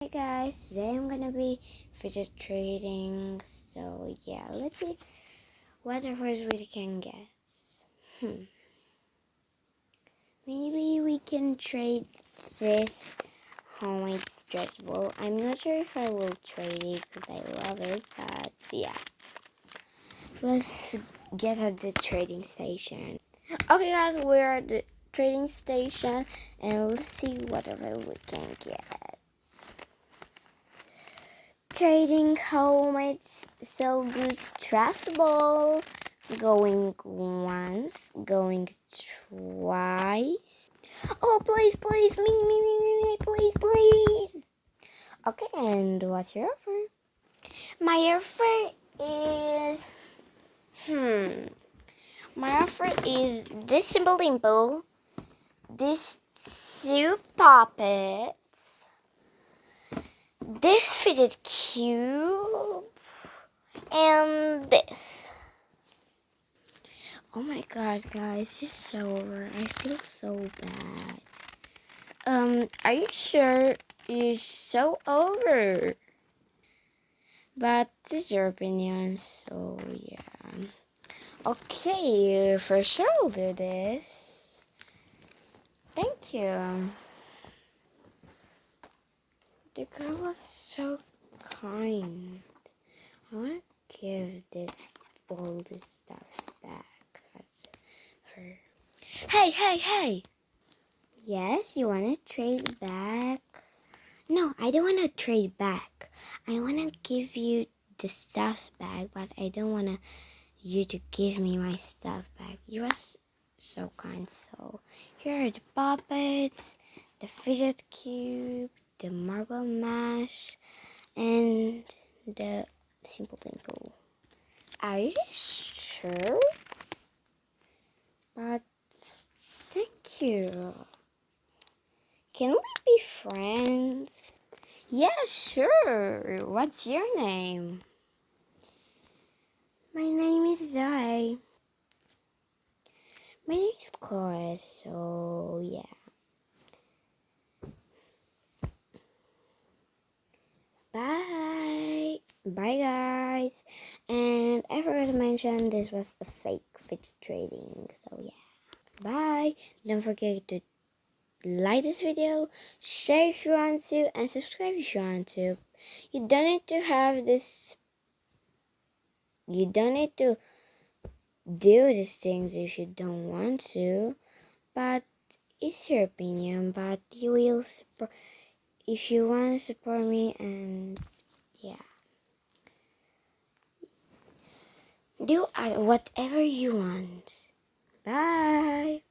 Hey guys, today I'm gonna be fidget trading. So yeah, let's see what offers we can get. Maybe we can trade this homemade stretch ball. I'm not sure if I will trade it because I love it, but yeah. Let's get at the trading station. Okay guys, we're at the trading station and let's see whatever we can get. Trading homemade so good stress ball. Going once, going twice. Oh, please, please, me, please. Okay, and what's your offer? My offer is, my offer is this simple dimple, this two puppet, this fidget cube, and this. Oh my god, guys, this is so over. I feel so bad. Are you sure it's so over? But this is your opinion, so yeah. Okay, for sure I'll do this. Thank you. The girl was so kind. I want to give all this stuff back at her. Hey! Yes, you want to trade back? No, I don't want to trade back. I want to give you the stuffs back, but I don't want you to give me my stuff back. You are so kind. So here are the puppets, the fidget cube, the marble mash, and the simple dimple. Are you sure? But thank you. Can we be friends? Yeah, sure. What's your name? My name is Zoe. My name is Cora, so yeah. Bye. Bye, guys. And I forgot to mention this was a fake fidget trading, so yeah. Bye. Don't forget to like this video, share if you want to, and subscribe if you want to. You don't need to have this. You don't need to do these things if you don't want to, but it's your opinion. But you will support if you want to support me, and yeah, do whatever you want. Bye.